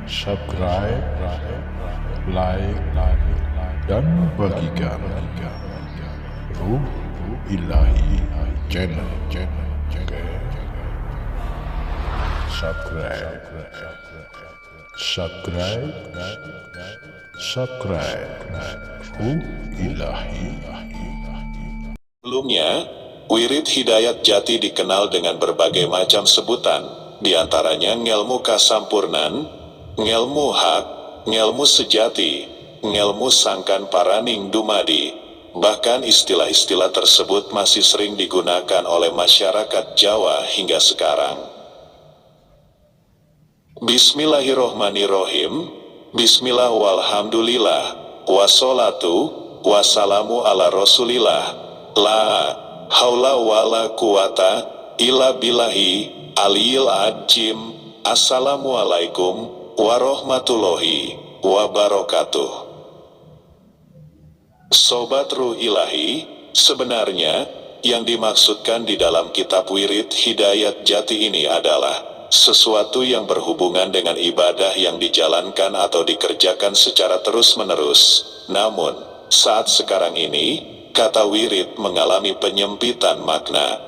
subscribe, like, dan bagikan Ruh Ilahi channel. Oke. Subscribe Ruh Ilahi. Sebelumnya, wirid hidayat jati dikenal dengan berbagai macam sebutan, diantaranya ngelmu kasampurnan, ngelmu hak, ngelmu sejati, ngelmu sangkan paraning dumadi. Bahkan istilah-istilah tersebut masih sering digunakan oleh masyarakat Jawa hingga sekarang. Bismillahirrohmanirrohim. Bismillah walhamdulillah, wassalatu wassalamu ala rasulillah. La haula wala quwata illa billahi aliyil adzim. Assalamualaikum warahmatullahi wabarakatuh. Sobat Ruh Ilahi, sebenarnya yang dimaksudkan di dalam kitab wirid hidayat jati ini adalah sesuatu yang berhubungan dengan ibadah yang dijalankan atau dikerjakan secara terus-menerus. Namun, saat sekarang ini, kata wirid mengalami penyempitan makna.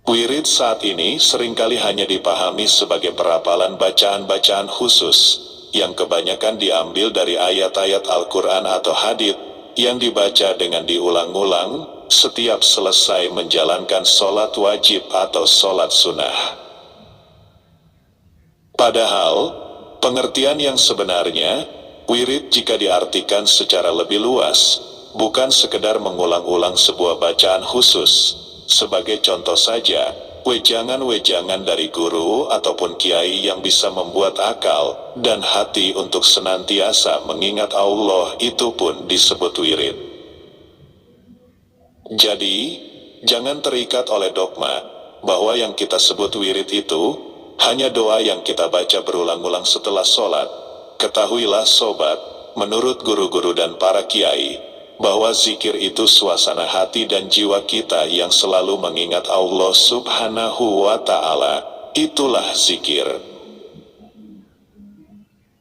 Wirid saat ini seringkali hanya dipahami sebagai perapalan bacaan-bacaan khusus, yang kebanyakan diambil dari ayat-ayat Al-Quran atau hadits, yang dibaca dengan diulang-ulang, setiap selesai menjalankan sholat wajib atau sholat sunnah. Padahal, pengertian yang sebenarnya, wirid jika diartikan secara lebih luas, bukan sekedar mengulang-ulang sebuah bacaan khusus. Sebagai contoh saja, wejangan-wejangan dari guru ataupun kiai yang bisa membuat akal dan hati untuk senantiasa mengingat Allah itu pun disebut wirid. Jadi, jangan terikat oleh dogma bahwa yang kita sebut wirid itu hanya doa yang kita baca berulang-ulang setelah sholat. Ketahuilah sobat, menurut guru-guru dan para kiai, bahwa zikir itu suasana hati dan jiwa kita yang selalu mengingat Allah Subhanahu wa Ta'ala. Itulah zikir.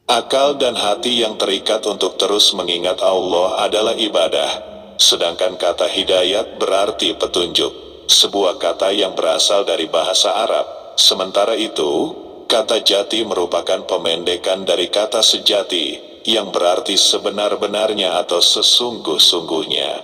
Akal dan hati yang terikat untuk terus mengingat Allah adalah ibadah. Sedangkan kata hidayat berarti petunjuk, sebuah kata yang berasal dari bahasa Arab. Sementara itu, kata jati merupakan pemendekan dari kata sejati, yang berarti sebenar-benarnya atau sesungguh-sungguhnya.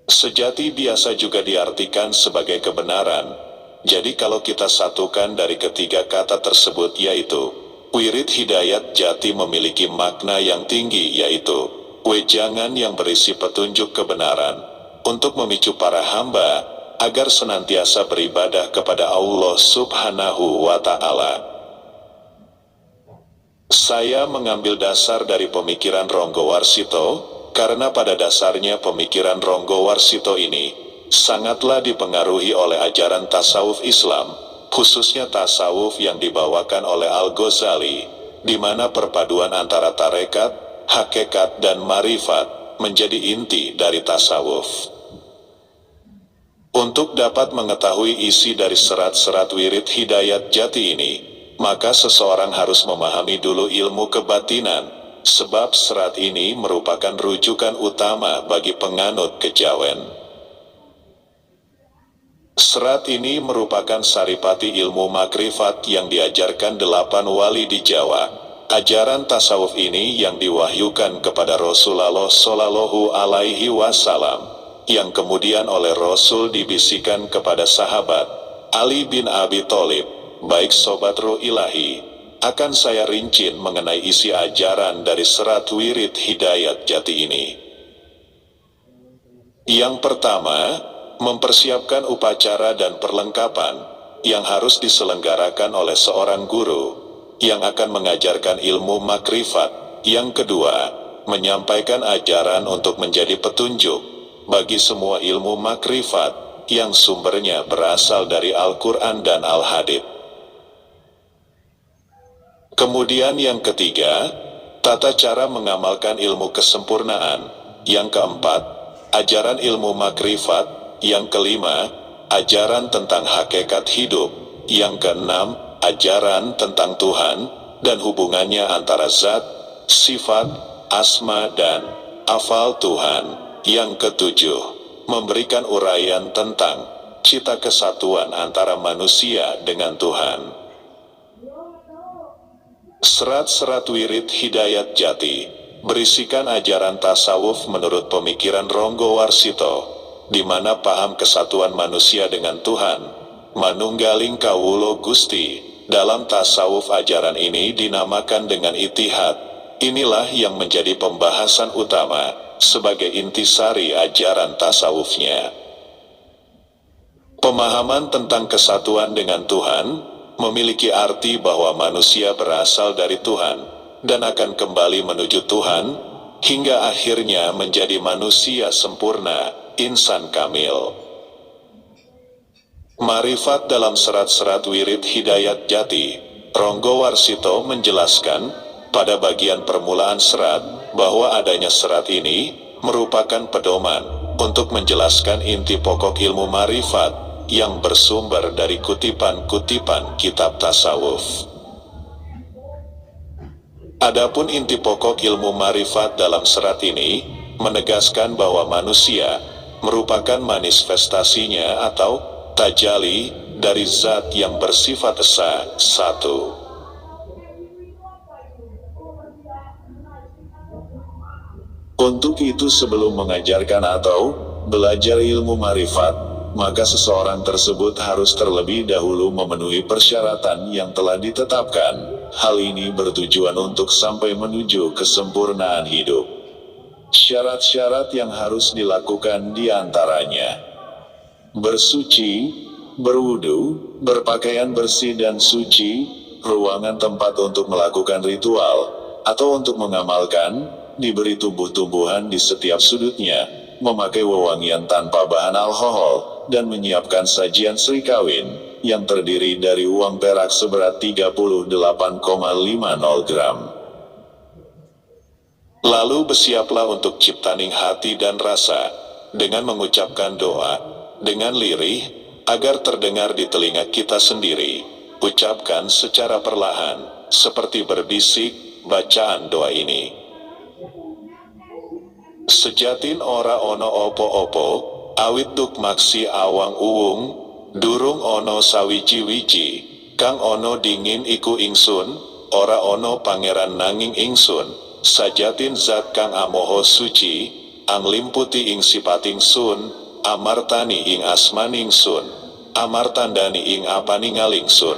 Sejati biasa juga diartikan sebagai kebenaran. Jadi kalau kita satukan dari ketiga kata tersebut, yaitu wirid hidayat jati, memiliki makna yang tinggi, yaitu wejangan yang berisi petunjuk kebenaran untuk memicu para hamba agar senantiasa beribadah kepada Allah Subhanahu wa Ta'ala. Saya mengambil dasar dari pemikiran Ronggo Warsito, karena pada dasarnya pemikiran Ronggo Warsito ini sangatlah dipengaruhi oleh ajaran tasawuf Islam, khususnya tasawuf yang dibawakan oleh Al-Ghazali, di mana perpaduan antara tarekat, hakikat dan marifat menjadi inti dari tasawuf. Untuk dapat mengetahui isi dari serat-serat wirid hidayat jati ini, maka seseorang harus memahami dulu ilmu kebatinan, sebab serat ini merupakan rujukan utama bagi penganut kejawen. Serat ini merupakan saripati ilmu makrifat yang diajarkan 8 wali di Jawa. Ajaran tasawuf ini yang diwahyukan kepada Rasulullah Shallallahu Alaihi Wasallam, yang kemudian oleh Rasul dibisikkan kepada sahabat Ali bin Abi Thalib. Baik sobat Ruh Ilahi, akan saya rincin mengenai isi ajaran dari serat wirid hidayat jati ini. Yang pertama, mempersiapkan upacara dan perlengkapan yang harus diselenggarakan oleh seorang guru yang akan mengajarkan ilmu makrifat. Yang kedua, menyampaikan ajaran untuk menjadi petunjuk bagi semua ilmu makrifat yang sumbernya berasal dari Al-Quran dan Al-Hadits. Kemudian yang ketiga, tata cara mengamalkan ilmu kesempurnaan. Yang keempat, ajaran ilmu makrifat. Yang kelima, ajaran tentang hakikat hidup. Yang keenam, ajaran tentang Tuhan, dan hubungannya antara zat, sifat, asma dan afal Tuhan. Yang ketujuh, memberikan uraian tentang cita kesatuan antara manusia dengan Tuhan. Serat-serat wirid Hidayat Jati berisikan ajaran tasawuf menurut pemikiran Ronggo Warsito, di mana paham kesatuan manusia dengan Tuhan, manunggaling kawulo Gusti, dalam tasawuf ajaran ini dinamakan dengan itihad. Inilah yang menjadi pembahasan utama sebagai intisari ajaran tasawufnya. Pemahaman tentang kesatuan dengan Tuhan memiliki arti bahwa manusia berasal dari Tuhan dan akan kembali menuju Tuhan hingga akhirnya menjadi manusia sempurna, insan kamil. Marifat dalam serat-serat wirid Hidayat Jati, Ronggo Warsito menjelaskan pada bagian permulaan serat bahwa adanya serat ini merupakan pedoman untuk menjelaskan inti pokok ilmu marifat yang bersumber dari kutipan-kutipan kitab tasawuf. Adapun inti pokok ilmu marifat dalam serat ini menegaskan bahwa manusia merupakan manifestasinya atau tajali dari zat yang bersifat esa, satu. Untuk itu sebelum mengajarkan atau belajar ilmu marifat, maka seseorang tersebut harus terlebih dahulu memenuhi persyaratan yang telah ditetapkan. Hal ini bertujuan untuk sampai menuju kesempurnaan hidup. Syarat-syarat yang harus dilakukan diantaranya: bersuci, berwudu, berpakaian bersih dan suci, ruangan tempat untuk melakukan ritual, atau untuk mengamalkan, diberi tumbuh-tumbuhan di setiap sudutnya, memakai wewangian tanpa bahan alkohol, dan menyiapkan sajian sri kawin, yang terdiri dari uang perak seberat 38,50 gram. Lalu bersiaplah untuk ciptaning hati dan rasa, dengan mengucapkan doa, dengan lirih, agar terdengar di telinga kita sendiri. Ucapkan secara perlahan, seperti berbisik, bacaan doa ini. Sejatin ora ono opo-opo, awit duk maksi awang uwung, durung ono sawiji-wiji, kang ono dingin iku ingsun, ora ono pangeran nanging ingsun, sajatin zat kang amoho suci, anglimputi ing sipating sun, amartani ing asmaning sun, amartandani ing apaningaling sun.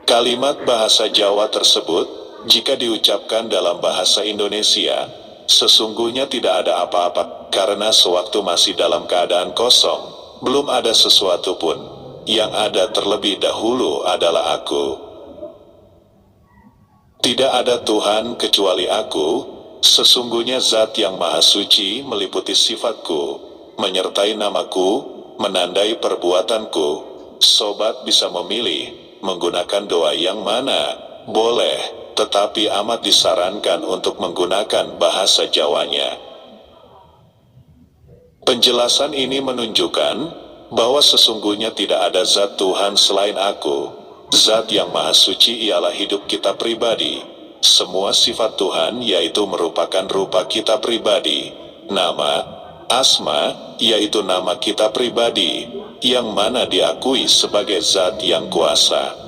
Kalimat bahasa Jawa tersebut, jika diucapkan dalam bahasa Indonesia, sesungguhnya tidak ada apa-apa, karena sewaktu masih dalam keadaan kosong, belum ada sesuatu pun. Yang ada terlebih dahulu adalah aku. Tidak ada Tuhan kecuali aku, sesungguhnya zat yang maha suci meliputi sifatku, menyertai namaku, menandai perbuatanku. Sobat bisa memilih, menggunakan doa yang mana, boleh, tetapi amat disarankan untuk menggunakan bahasa Jawanya. Penjelasan ini menunjukkan bahwa sesungguhnya tidak ada zat Tuhan selain aku. Zat yang maha suci ialah hidup kita pribadi. Semua sifat Tuhan yaitu merupakan rupa kita pribadi. Nama, asma, yaitu nama kita pribadi, yang mana diakui sebagai zat yang kuasa.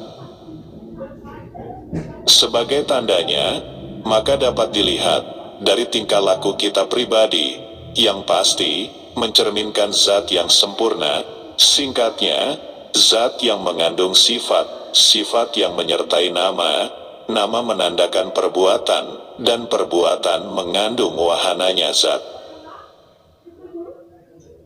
Sebagai tandanya, maka dapat dilihat dari tingkah laku kita pribadi, yang pasti mencerminkan zat yang sempurna, singkatnya, zat yang mengandung sifat, sifat yang menyertai nama, nama menandakan perbuatan, dan perbuatan mengandung wahananya zat.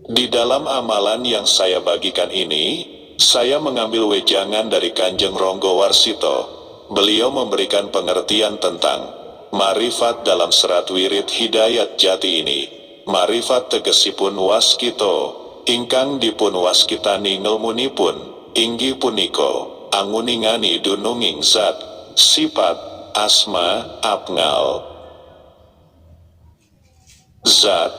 Di dalam amalan yang saya bagikan ini, saya mengambil wejangan dari Kanjeng Ronggo Warsito. Beliau memberikan pengertian tentang marifat dalam serat wirid Hidayat Jati ini. Marifat tegesipun waskito, ingkang dipun waskitani ngelmunipun, inggi puniko, anguningani dununging zat, sifat, asma, apngal. Zat,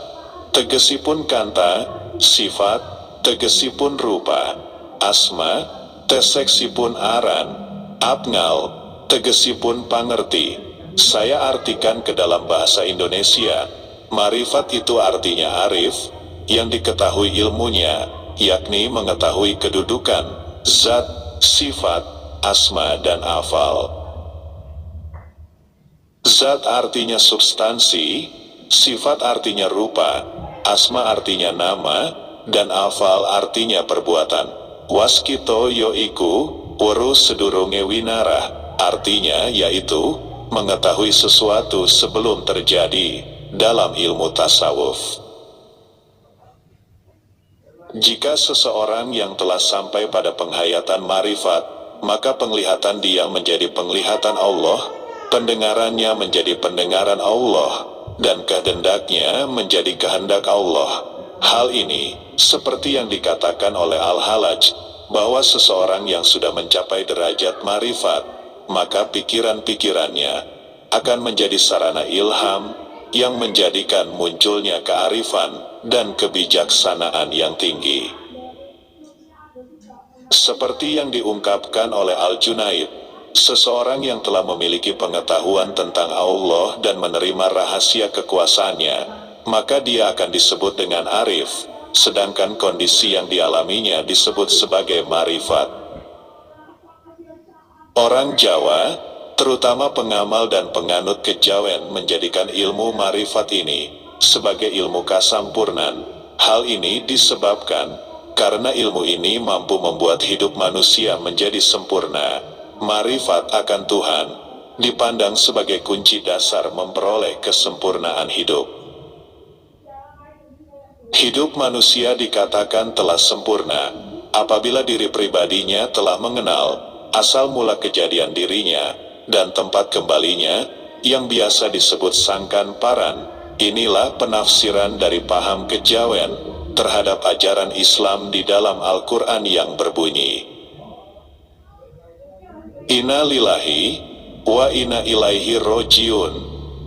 tegesipun kanta, sifat, tegesipun rupa, asma, teseksipun aran, apngal, tegesipun pangerti. Saya artikan ke dalam bahasa Indonesia. Marifat itu artinya arif, yang diketahui ilmunya, yakni mengetahui kedudukan, zat, sifat, asma dan afal. Zat artinya substansi, sifat artinya rupa, asma artinya nama, dan afal artinya perbuatan. Waskito yoiku, uru sedurunge winarah, artinya yaitu mengetahui sesuatu sebelum terjadi dalam ilmu tasawuf. Jika seseorang yang telah sampai pada penghayatan marifat, maka penglihatan dia menjadi penglihatan Allah, pendengarannya menjadi pendengaran Allah, dan kehendaknya menjadi kehendak Allah. Hal ini, seperti yang dikatakan oleh Al-Halaj, bahwa seseorang yang sudah mencapai derajat marifat, maka pikiran-pikirannya akan menjadi sarana ilham yang menjadikan munculnya kearifan dan kebijaksanaan yang tinggi. Seperti yang diungkapkan oleh Al-Junaid, seseorang yang telah memiliki pengetahuan tentang Allah dan menerima rahasia kekuasaannya, maka dia akan disebut dengan arif, sedangkan kondisi yang dialaminya disebut sebagai marifat. Orang Jawa, terutama pengamal dan penganut kejawen, menjadikan ilmu marifat ini sebagai ilmu kasampurnan. Hal ini disebabkan karena ilmu ini mampu membuat hidup manusia menjadi sempurna. Marifat akan Tuhan dipandang sebagai kunci dasar memperoleh kesempurnaan hidup. Hidup manusia dikatakan telah sempurna apabila diri pribadinya telah mengenal asal mula kejadian dirinya dan tempat kembalinya, yang biasa disebut sangkan paran. Inilah penafsiran dari paham kejawen terhadap ajaran Islam di dalam Al-Quran yang berbunyi, Inna lillahi wa inna ilaihi rojiun.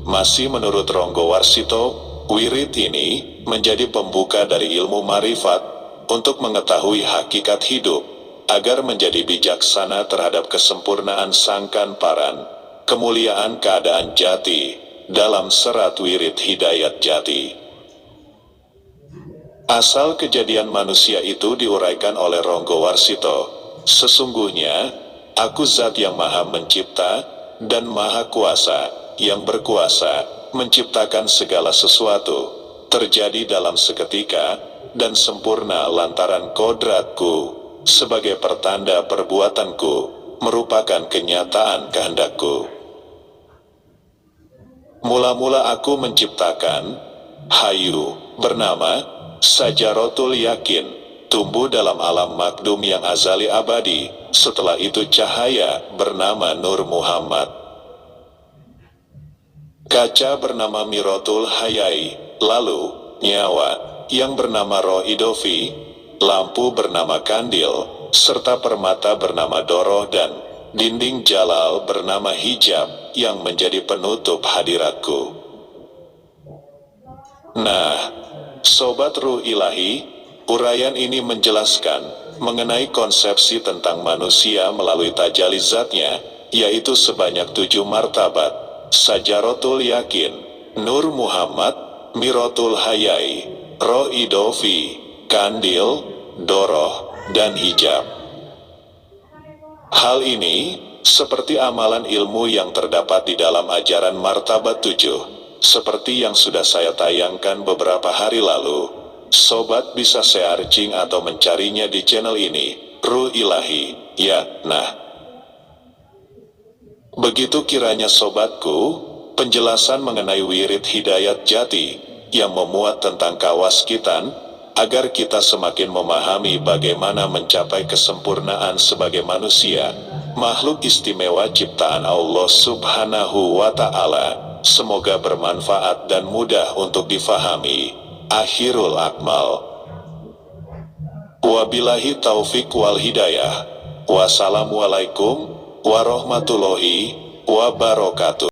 Masih menurut Ronggo Warsito, wirid ini menjadi pembuka dari ilmu marifat untuk mengetahui hakikat hidup, agar menjadi bijaksana terhadap kesempurnaan sangkan paran, kemuliaan keadaan jati, dalam serat wirid hidayat jati. Asal kejadian manusia itu diuraikan oleh Ronggo Warsito. Sesungguhnya, aku zat yang maha mencipta dan maha kuasa, yang berkuasa menciptakan segala sesuatu, terjadi dalam seketika, dan sempurna lantaran kodratku, sebagai pertanda perbuatanku, merupakan kenyataan kehendakku. Mula-mula aku menciptakan hayu bernama Sajaratul Yakin, tumbuh dalam alam makdum yang azali abadi. Setelah itu cahaya bernama Nur Muhammad, kaca bernama Miratul Hayai, lalu nyawa yang bernama Roh Idofi, lampu bernama Kandil, serta permata bernama Doroh, dan dinding Jalal bernama Hijab yang menjadi penutup hadiratku. Nah, Sobat Ruh Ilahi, uraian ini menjelaskan mengenai konsepsi tentang manusia melalui tajalli zatnya, yaitu sebanyak 7 martabat: Sajaratul Yakin, Nur Muhammad, Miratul Hayai, Roh Idofi, Kandil, Doroh, dan Hijab. Hal ini seperti amalan ilmu yang terdapat di dalam ajaran martabat 7. Seperti yang sudah saya tayangkan beberapa hari lalu, sobat bisa searching atau mencarinya di channel ini, Ruh Ilahi, ya. Nah, begitu kiranya sobatku, penjelasan mengenai wirid hidayat jati yang memuat tentang kawaskitan, agar kita semakin memahami bagaimana mencapai kesempurnaan sebagai manusia, makhluk istimewa ciptaan Allah Subhanahu wa Ta'ala. Semoga bermanfaat dan mudah untuk difahami. Akhirul Akmal. Wabillahi taufik wal hidayah. Wassalamualaikum warahmatullahi wabarakatuh.